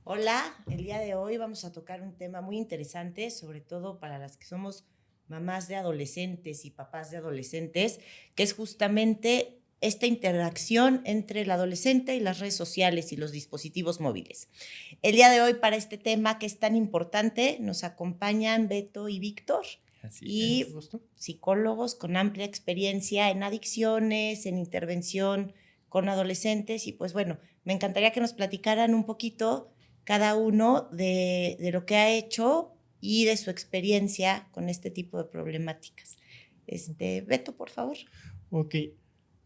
Hola, el día de hoy vamos a tocar un tema muy interesante, sobre todo para las que somos mamás de adolescentes y papás de adolescentes, que es justamente esta interacción entre el adolescente y las redes sociales y los dispositivos móviles. El día de hoy para este tema que es tan importante nos acompañan Beto y Víctor Así y es. psicólogos con amplia experiencia en adicciones, en intervención con adolescentes y pues bueno, me encantaría que nos platicaran un poquito cada uno de lo que ha hecho y de su experiencia con este tipo de problemáticas. Beto, por favor. Ok,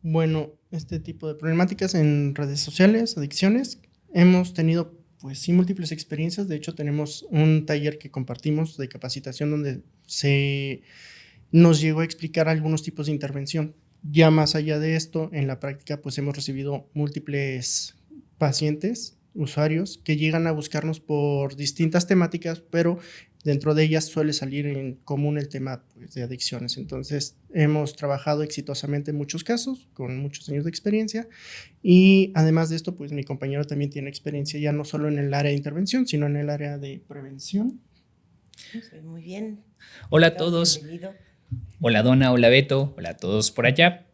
bueno, este tipo de problemáticas en redes sociales, adicciones, hemos tenido pues sí múltiples experiencias. De hecho, tenemos un taller que compartimos de capacitación donde se nos llegó a explicar algunos tipos de intervención. Ya más allá de esto, en la práctica pues hemos recibido múltiples pacientes, usuarios que llegan a buscarnos por distintas temáticas, pero dentro de ellas suele salir en común el tema pues, de adicciones. Entonces hemos trabajado exitosamente en muchos casos, con muchos años de experiencia, y además de esto pues mi compañero también tiene experiencia ya no solo en el área de intervención, sino en el área de prevención. Muy bien. Hola a Víctor, todos. bienvenido. Hola Donna, hola Beto, hola a todos por allá.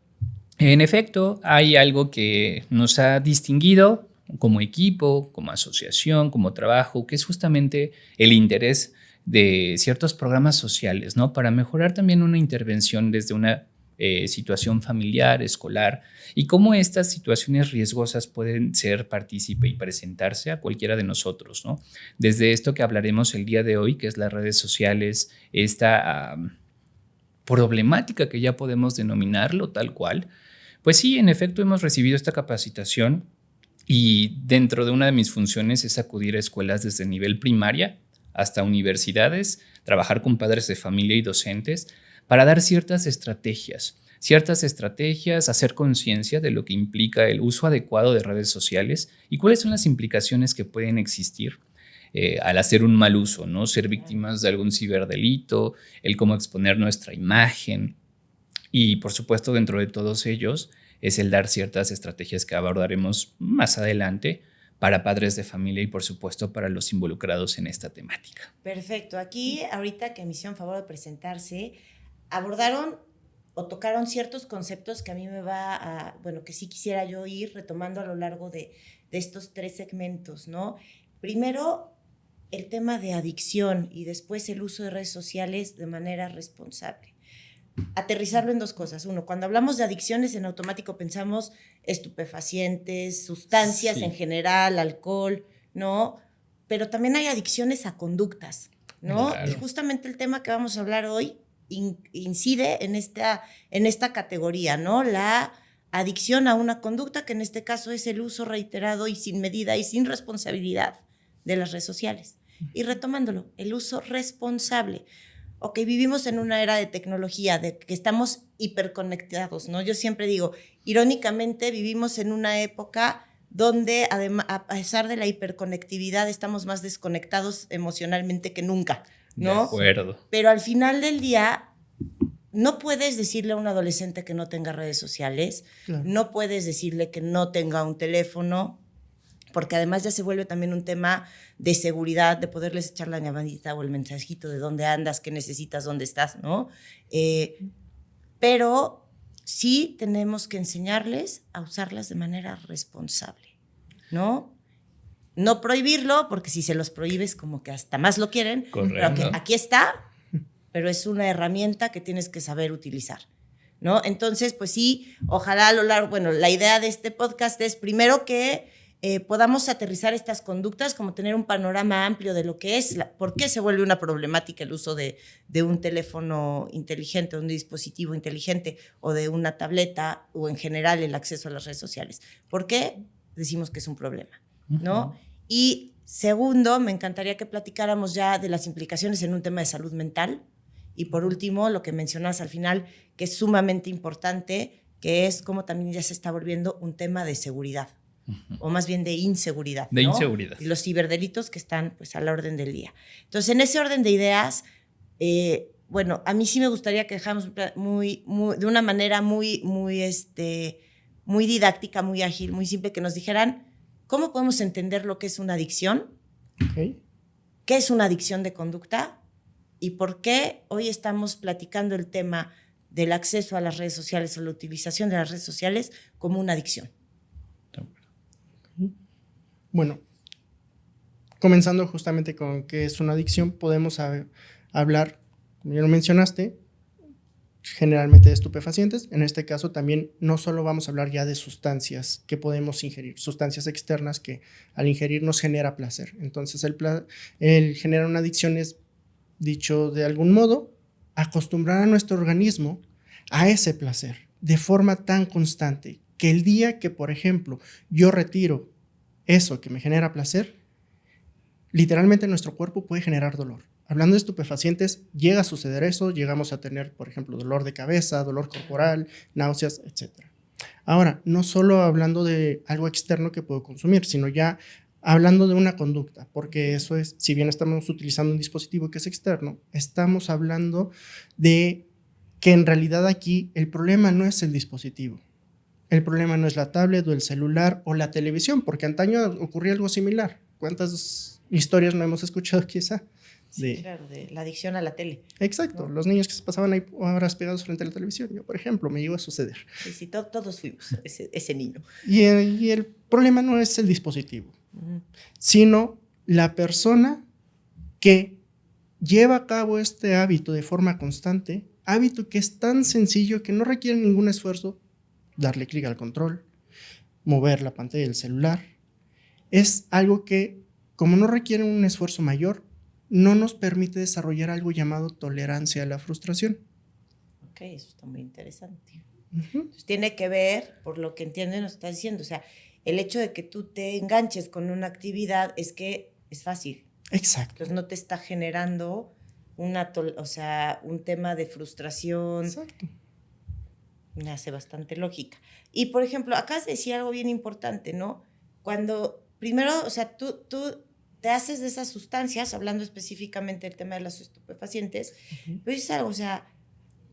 En efecto, hay algo que nos ha distinguido como equipo, como asociación, como trabajo, que es justamente el interés de ciertos programas sociales, ¿no? Para mejorar también una intervención desde una situación familiar, escolar, y cómo estas situaciones riesgosas pueden ser partícipe y presentarse a cualquiera de nosotros, ¿no? Desde esto que hablaremos el día de hoy, que es las redes sociales, esta problemática que ya podemos denominarlo tal cual, pues sí, en efecto hemos recibido esta capacitación y dentro de una de mis funciones es acudir a escuelas desde nivel primaria hasta universidades, trabajar con padres de familia y docentes para dar ciertas estrategias, hacer conciencia de lo que implica el uso adecuado de redes sociales y cuáles son las implicaciones que pueden existir al hacer un mal uso, ¿no? Ser víctimas de algún ciberdelito, el cómo exponer nuestra imagen y, por supuesto, dentro de todos ellos es el dar ciertas estrategias que abordaremos más adelante para padres de familia y, por supuesto, para los involucrados en esta temática. Perfecto. Aquí, ahorita que me hicieron favor de presentarse, abordaron o tocaron ciertos conceptos que a mí me va a, bueno, que sí quisiera yo ir retomando a lo largo de estos 3 segmentos, ¿no? Primero, el tema de adicción y después el uso de redes sociales de manera responsable. Aterrizarlo en 2 cosas. Uno, cuando hablamos de adicciones, en automático pensamos estupefacientes, sustancias en general, alcohol, ¿no? Pero también hay adicciones a conductas, ¿no? Claro. Y justamente el tema que vamos a hablar hoy incide en esta categoría, ¿no? La adicción a una conducta, que en este caso es el uso reiterado y sin medida y sin responsabilidad de las redes sociales. Y retomándolo, el uso responsable. Ok, vivimos en una era de tecnología, de que estamos hiperconectados, ¿no? Yo siempre digo, irónicamente vivimos en una época donde además, a pesar de la hiperconectividad, estamos más desconectados emocionalmente que nunca, ¿no? De acuerdo. Pero al final del día, no puedes decirle a un adolescente que no tenga redes sociales, Claro. no puedes decirle que no tenga un teléfono, porque además ya se vuelve también un tema de seguridad, de poderles echar la llamadita o el mensajito de dónde andas, qué necesitas, dónde estás, ¿no? Pero sí tenemos que enseñarles a usarlas de manera responsable, ¿no? No prohibirlo, porque si se los prohíbes como que hasta más lo quieren. Correcto. Pero que aquí está, pero es una herramienta que tienes que saber utilizar, ¿no? Entonces, pues sí, ojalá a lo largo, bueno, la idea de este podcast es primero que podamos aterrizar estas conductas, como tener un panorama amplio de lo que es, por qué se vuelve una problemática el uso de un teléfono inteligente, un dispositivo inteligente o de una tableta o en general el acceso a las redes sociales. ¿Por qué decimos que es un problema? ¿No? Y segundo, me encantaría que platicáramos ya de las implicaciones en un tema de salud mental. Y por último, lo que mencionas al final, que es sumamente importante, que es cómo también ya se está volviendo un tema de seguridad. O más bien de inseguridad, De ¿no? inseguridad. Y los ciberdelitos que están pues a la orden del día. Entonces, en ese orden de ideas, bueno, a mí sí me gustaría que dejáramos de una manera muy didáctica, muy ágil, muy simple, que nos dijeran cómo podemos entender lo que es una adicción Ok. ¿Qué es una adicción de conducta? ¿Y por qué hoy estamos platicando el tema del acceso a las redes sociales o la utilización de las redes sociales como una adicción? Bueno, comenzando justamente con qué es una adicción, podemos hablar, como ya lo mencionaste, generalmente de estupefacientes. En este caso también no solo vamos a hablar ya de sustancias que podemos ingerir, sustancias externas que al ingerir nos genera placer. Entonces el generar una adicción es, dicho de algún modo, acostumbrar a nuestro organismo a ese placer de forma tan constante que el día que, por ejemplo, yo retiro eso que me genera placer, literalmente nuestro cuerpo puede generar dolor. Hablando de estupefacientes, llega a suceder eso, llegamos a tener, por ejemplo, dolor de cabeza, dolor corporal, náuseas, etc. Ahora, no solo hablando de algo externo que puedo consumir, sino ya hablando de una conducta, porque eso es, si bien estamos utilizando un dispositivo que es externo, estamos hablando de que en realidad aquí el problema no es el dispositivo. El problema no es la tablet o el celular o la televisión, porque antaño ocurría algo similar. ¿Cuántas historias no hemos escuchado quizá? Sí, claro, de la adicción a la tele. Exacto, ¿no? Los niños que se pasaban ahí horas pegados frente a la televisión. Yo, por ejemplo, me llegó a suceder. Sí, sí, todos fuimos ese niño. Y el problema no es el dispositivo, sino la persona que lleva a cabo este hábito de forma constante, hábito que es tan sencillo que no requiere ningún esfuerzo, darle clic al control, mover la pantalla del celular. Es algo que, como no requiere un esfuerzo mayor, no nos permite desarrollar algo llamado tolerancia a la frustración. Ok, eso está muy interesante. Entonces, tiene que ver, por lo que entiendo, nos está diciendo, o sea, el hecho de que tú te enganches con una actividad es que es fácil. Exacto. Entonces no te está generando un tema de frustración. Exacto. Me hace bastante lógica. Y, por ejemplo, acabas de decir algo bien importante, ¿no? Cuando, primero, o sea, tú te haces de esas sustancias, hablando específicamente del tema de las estupefacientes, pero es algo, o sea,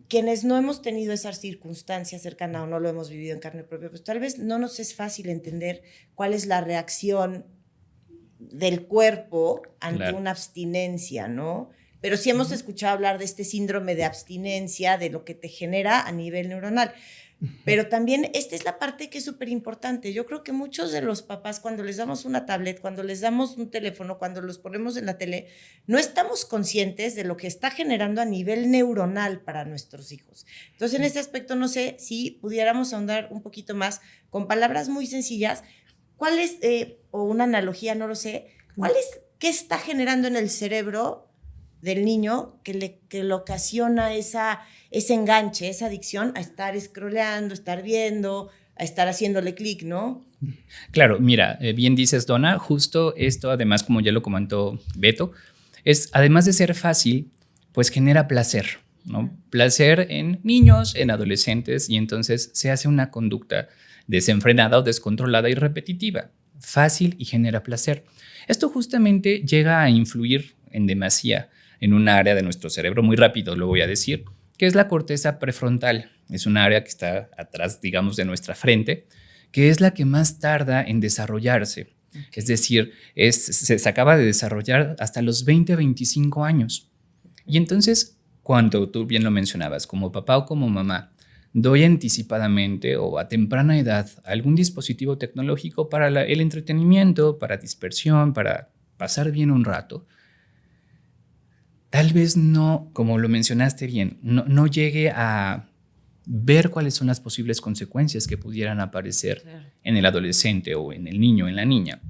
quienes no hemos tenido esas circunstancias cercanas o no lo hemos vivido en carne propia, pues tal vez no nos es fácil entender cuál es la reacción del cuerpo ante una abstinencia, ¿no? Pero sí hemos escuchado hablar de este síndrome de abstinencia, de lo que te genera a nivel neuronal. Pero también esta es la parte que es súper importante. Yo creo que muchos de los papás, cuando les damos una tablet, cuando les damos un teléfono, cuando los ponemos en la tele, no estamos conscientes de lo que está generando a nivel neuronal para nuestros hijos. Entonces, en este aspecto, no sé si pudiéramos ahondar un poquito más con palabras muy sencillas. ¿Cuál es, o una analogía, no lo sé, qué está generando en el cerebro del niño que le ocasiona ese enganche, esa adicción a estar scrolleando, estar viendo, a estar haciéndole clic, ¿no? Claro, mira, bien dices, Donna, justo esto, además, como ya lo comentó Beto, es, además de ser fácil, pues genera placer, ¿no? Placer en niños, en adolescentes, y entonces se hace una conducta desenfrenada o descontrolada y repetitiva, fácil y genera placer. Esto justamente llega a influir en demasía en un área de nuestro cerebro, muy rápido lo voy a decir, que es la corteza prefrontal. Es un área que está atrás, digamos, de nuestra frente, que es la que más tarda en desarrollarse. Okay. Es decir, se acaba de desarrollar hasta los 20 o 25 años. Y entonces, cuando tú bien lo mencionabas, como papá o como mamá, doy anticipadamente o a temprana edad algún dispositivo tecnológico para el entretenimiento, para dispersión, para pasar bien un rato, tal vez no, como lo mencionaste bien, no llegue a ver cuáles son las posibles consecuencias que pudieran aparecer en el adolescente o en el niño, en la niña.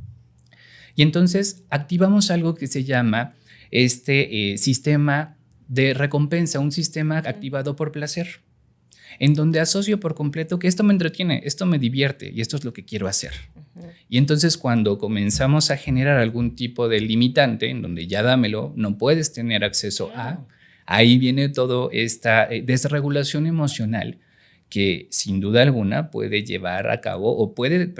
Y entonces activamos algo que se llama sistema de recompensa, un sistema activado por placer, en donde asocio por completo que esto me entretiene, esto me divierte y esto es lo que quiero hacer. Y entonces cuando comenzamos a generar algún tipo de limitante, en donde ya dámelo, no puedes tener acceso a, ahí viene toda esta desregulación emocional que sin duda alguna puede llevar a cabo o puede,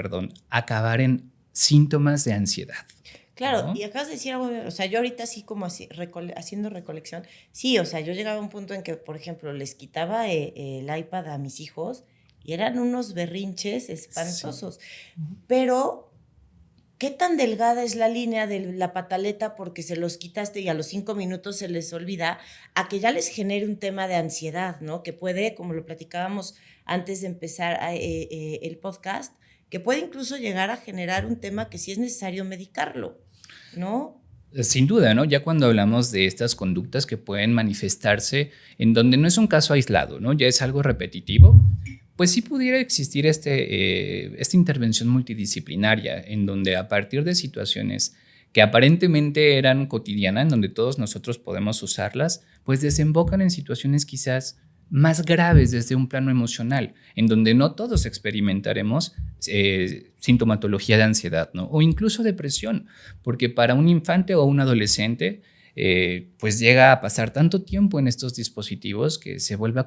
acabar en síntomas de ansiedad. Claro, ¿no? Y acabas de decir algo, o sea, yo ahorita así como haciendo recolección, sí, o sea, yo llegaba a un punto en que, por ejemplo, les quitaba el iPad a mis hijos y eran unos berrinches espantosos, sí. Pero ¿qué tan delgada es la línea de la pataleta porque se los quitaste y a los 5 minutos se les olvida, a que ya les genere un tema de ansiedad, ¿no? Que puede, como lo platicábamos antes de empezar el podcast, que puede incluso llegar a generar un tema que sí es necesario medicarlo, ¿no? Sin duda, ¿no? Ya cuando hablamos de estas conductas que pueden manifestarse en donde no es un caso aislado, ¿no? Ya es algo repetitivo, pues sí pudiera existir esta intervención multidisciplinaria en donde a partir de situaciones que aparentemente eran cotidianas, en donde todos nosotros podemos usarlas, pues desembocan en situaciones quizás más graves desde un plano emocional, en donde no todos experimentaremos sintomatología de ansiedad, ¿no? O incluso depresión, porque para un infante o un adolescente, pues llega a pasar tanto tiempo en estos dispositivos que se vuelve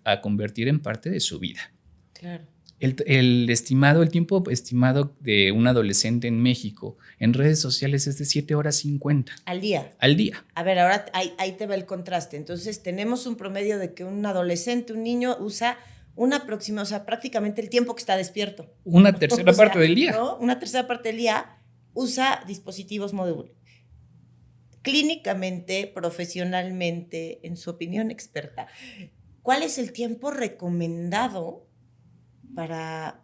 a convertir en parte de su vida. Claro. El tiempo estimado de un adolescente en México en redes sociales es de 7 horas 50. Al día. Al día. A ver, ahora ahí te va el contraste. Entonces, tenemos un promedio de que un adolescente, un niño, usa o sea, prácticamente el tiempo que está despierto. Una tercera parte del día. ¿No? Una tercera parte del día usa dispositivos móviles. Clínicamente, profesionalmente, en su opinión experta, ¿cuál es el tiempo recomendado para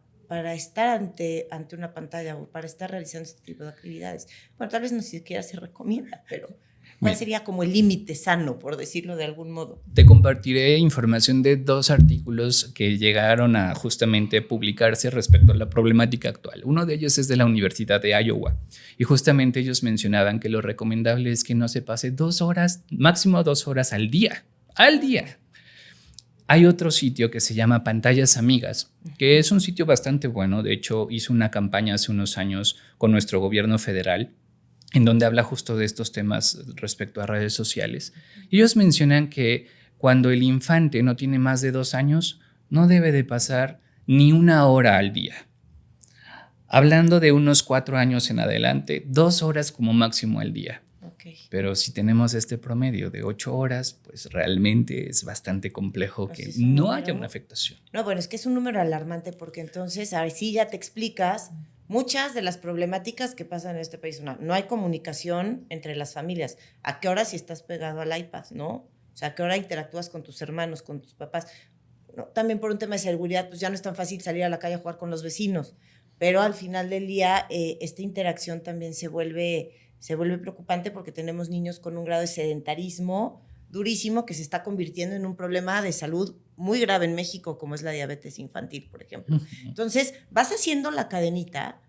estar ante una pantalla o para estar realizando este tipo de actividades? Bueno, tal vez no siquiera se recomienda, pero ¿cuál sería como el límite sano, por decirlo de algún modo? Te compartiré información de 2 artículos que llegaron a justamente publicarse respecto a la problemática actual. Uno de ellos es de la Universidad de Iowa y justamente ellos mencionaban que lo recomendable es que no se pase 2 horas, máximo 2 horas al día. ¡Al día! Hay otro sitio que se llama Pantallas Amigas, que es un sitio bastante bueno. De hecho, hizo una campaña hace unos años con nuestro gobierno federal en donde habla justo de estos temas respecto a redes sociales. Ellos mencionan que cuando el infante no tiene más de 2 años, no debe de pasar ni 1 hora al día. Hablando de unos 4 años en adelante, 2 horas como máximo al día. Okay. Pero si tenemos este promedio de 8 horas, pues realmente es bastante complejo Pues que es un no número, haya una afectación. No, bueno, es que es un número alarmante porque entonces, a ver, sí ya te explicas muchas de las problemáticas que pasan en este país. No hay comunicación entre las familias. ¿A qué hora si estás pegado al iPad, no? O sea, ¿a qué hora interactúas con tus hermanos, con tus papás? No, también por un tema de seguridad, pues ya no es tan fácil salir a la calle a jugar con los vecinos. Pero al final del día, esta interacción también se vuelve preocupante porque tenemos niños con un grado de sedentarismo durísimo que se está convirtiendo en un problema de salud muy grave en México, como es la diabetes infantil, por ejemplo. Entonces, vas haciendo la cadenita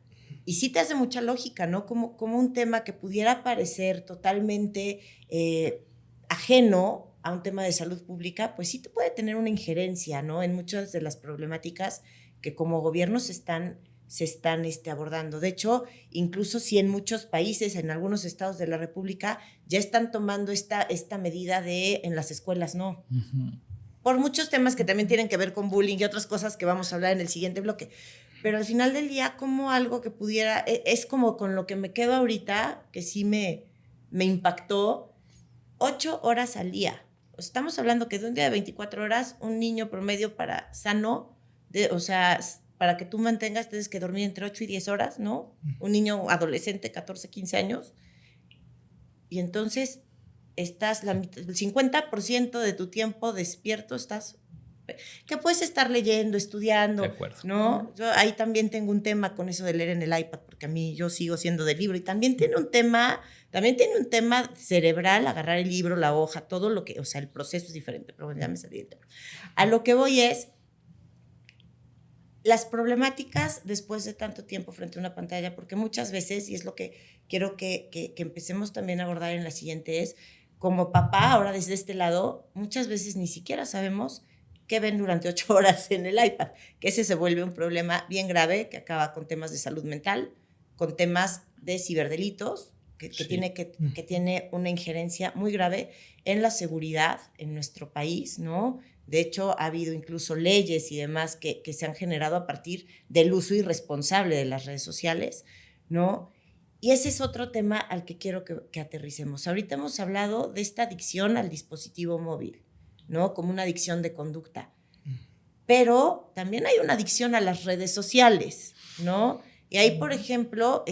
y sí te hace mucha lógica, ¿no? Como un tema que pudiera parecer totalmente ajeno a un tema de salud pública, pues sí te puede tener una injerencia, ¿no? En muchas de las problemáticas que como gobierno se están abordando. De hecho, incluso si en muchos países, en algunos estados de la República, ya están tomando esta medida de en las escuelas, no. Por muchos temas que también tienen que ver con bullying y otras cosas que vamos a hablar en el siguiente bloque. Pero al final del día, como algo que pudiera, es como con lo que me quedo ahorita, que sí me impactó, 8 horas al día. Estamos hablando que de un día de 24 horas, un niño promedio sano, o sea, para que tú mantengas, tienes que dormir entre 8 y 10 horas, ¿no? Un niño adolescente, 14, 15 años. Y entonces el 50% de tu tiempo despierto que puedes estar leyendo, estudiando, De acuerdo. ¿no? Yo ahí también tengo un tema con eso de leer en el iPad, porque a mí yo sigo siendo de libro y también tiene un tema cerebral, agarrar el libro, la hoja, todo lo que, o sea, el proceso es diferente, pero bueno, ya me salí del tema. A lo que voy es las problemáticas después de tanto tiempo frente a una pantalla, porque muchas veces, y es lo que quiero que empecemos también a abordar en la siguiente, es como papá, ahora desde este lado, muchas veces ni siquiera sabemos qué ven durante 8 horas en el iPad, que ese se vuelve un problema bien grave que acaba con temas de salud mental, con temas de ciberdelitos, que tiene una injerencia muy grave en la seguridad en nuestro país, ¿no? De hecho, ha habido incluso leyes y demás que se han generado a partir del uso irresponsable de las redes sociales, ¿no? Y ese es otro tema al que quiero que aterricemos. Ahorita hemos hablado de esta adicción al dispositivo móvil, ¿no? Como una adicción de conducta. Pero también hay una adicción a las redes sociales, ¿no? Y ahí, por ejemplo,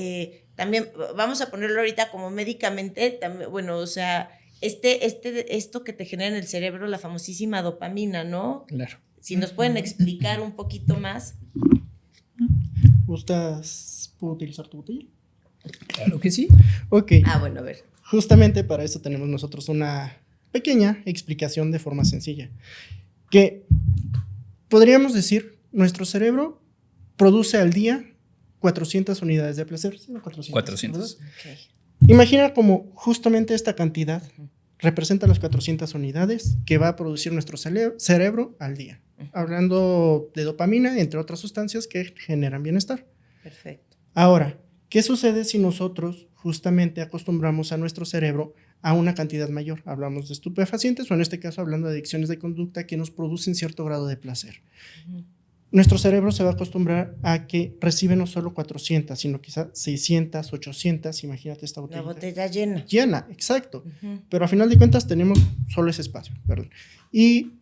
también vamos a ponerlo ahorita como médicamente, también, bueno, o sea, esto que te genera en el cerebro, la famosísima dopamina, ¿no? Claro. Si nos pueden explicar un poquito más. ¿Puedo utilizar tu botella? Claro que sí. Ok. Bueno, a ver. Justamente para eso tenemos nosotros una pequeña explicación de forma sencilla. Que podríamos decir, nuestro cerebro produce al día 400 unidades de placer. ¿Sí? 400. Okay. Imagina como justamente esta cantidad representa las 400 unidades que va a producir nuestro cerebro al día. Hablando de dopamina, entre otras sustancias que generan bienestar. Perfecto. Ahora, ¿qué sucede si nosotros justamente acostumbramos a nuestro cerebro a una cantidad mayor? Hablamos de estupefacientes o en este caso hablando de adicciones de conducta que nos producen cierto grado de placer. Nuestro cerebro se va a acostumbrar a que recibe no solo 400, sino quizá 600, 800, imagínate esta botella. La botella llena. Llena, exacto. Pero a final de cuentas tenemos solo ese espacio, perdón. Y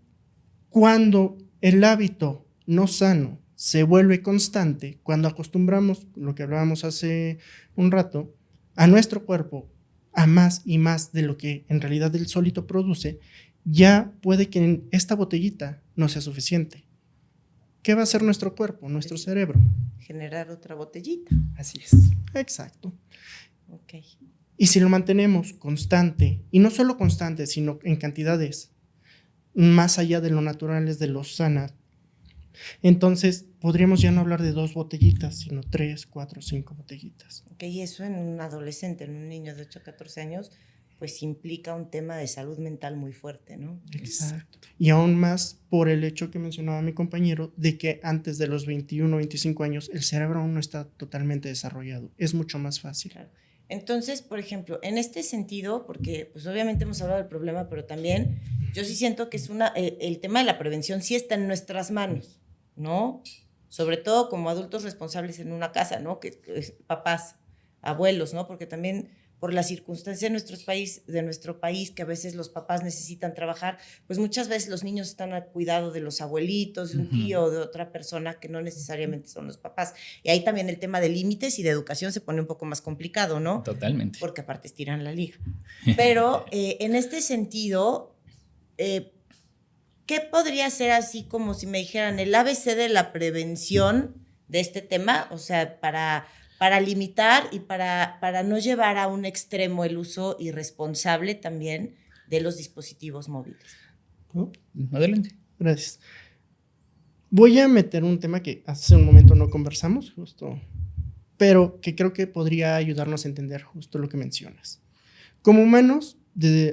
cuando el hábito no sano se vuelve constante, cuando acostumbramos, lo que hablábamos hace un rato, a nuestro cuerpo a más y más de lo que en realidad el solito produce, ya puede que en esta botellita no sea suficiente. ¿Qué va a hacer nuestro cuerpo, nuestro cerebro? Generar otra botellita. Así es. Exacto. Ok. Y si lo mantenemos constante, y no solo constante, sino en cantidades más allá de lo naturales, de lo sana, entonces podríamos ya no hablar de 2 botellitas, sino 3, 4, 5 botellitas. Ok, y eso en un adolescente, en un niño de 8 a 14 años, pues implica un tema de salud mental muy fuerte, ¿no? Exacto. Y aún más por el hecho que mencionaba mi compañero de que antes de los 21 o 25 años el cerebro aún no está totalmente desarrollado. Es mucho más fácil. Claro. Entonces, por ejemplo, en este sentido, porque pues obviamente hemos hablado del problema, pero también yo sí siento que es el tema de la prevención sí está en nuestras manos, ¿no? Sobre todo como adultos responsables en una casa, ¿no? Que papás, abuelos, ¿no? Porque también por la circunstancia de nuestro país, que a veces los papás necesitan trabajar, pues muchas veces los niños están al cuidado de los abuelitos, de un tío o de otra persona que no necesariamente son los papás. Y ahí también el tema de límites y de educación se pone un poco más complicado, ¿no? Totalmente. Porque aparte estiran la liga. Pero en este sentido, ¿qué podría ser así como si me dijeran el ABC de la prevención de este tema? O sea, para limitar y para no llevar a un extremo el uso irresponsable también de los dispositivos móviles. ¿No? Adelante. Gracias. Voy a meter un tema que hace un momento no conversamos, justo, pero que creo que podría ayudarnos a entender justo lo que mencionas. Como humanos,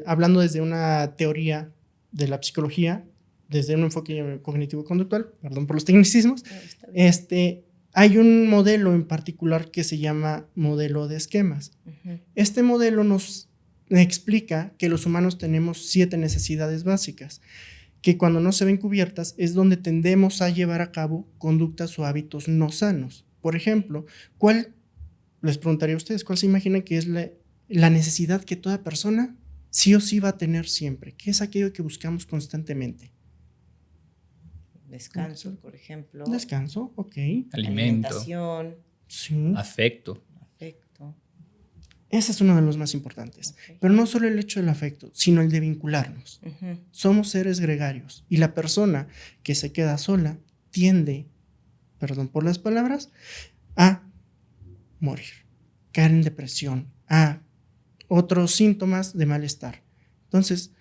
hablando desde una teoría de la psicología, desde un enfoque cognitivo-conductual, perdón por los tecnicismos, hay un modelo en particular que se llama modelo de esquemas. Este modelo nos explica que los humanos tenemos 7 necesidades básicas, que cuando no se ven cubiertas es donde tendemos a llevar a cabo conductas o hábitos no sanos. Por ejemplo, les preguntaría a ustedes, ¿cuál se imaginan que es la necesidad que toda persona sí o sí va a tener siempre? ¿Qué es aquello que buscamos constantemente? Descanso, por ejemplo. Descanso, ok. Alimento. Alimentación. Sí. Afecto. Afecto. Ese es uno de los más importantes. Okay. Pero no solo el hecho del afecto, sino el de vincularnos. Somos seres gregarios y la persona que se queda sola tiende, perdón por las palabras, a morir, caer en depresión, a otros síntomas de malestar. Entonces,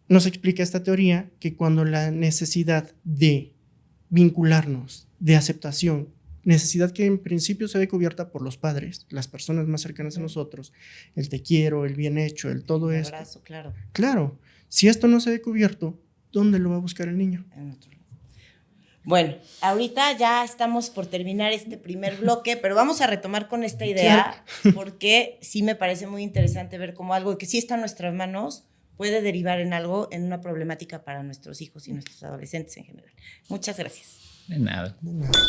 nos explica esta teoría que cuando la necesidad de vincularnos, de aceptación, necesidad que en principio se ve cubierta por los padres, las personas más cercanas a nosotros, el te quiero, el bien hecho, el todo esto. Un abrazo, claro. Claro, si esto no se ve cubierto, ¿dónde lo va a buscar el niño? En otro lado. Bueno, ahorita ya estamos por terminar este primer bloque, pero vamos a retomar con esta idea, porque sí me parece muy interesante ver cómo algo que sí está en nuestras manos puede derivar en algo, en una problemática para nuestros hijos y nuestros adolescentes en general. Muchas gracias. De nada. De nada.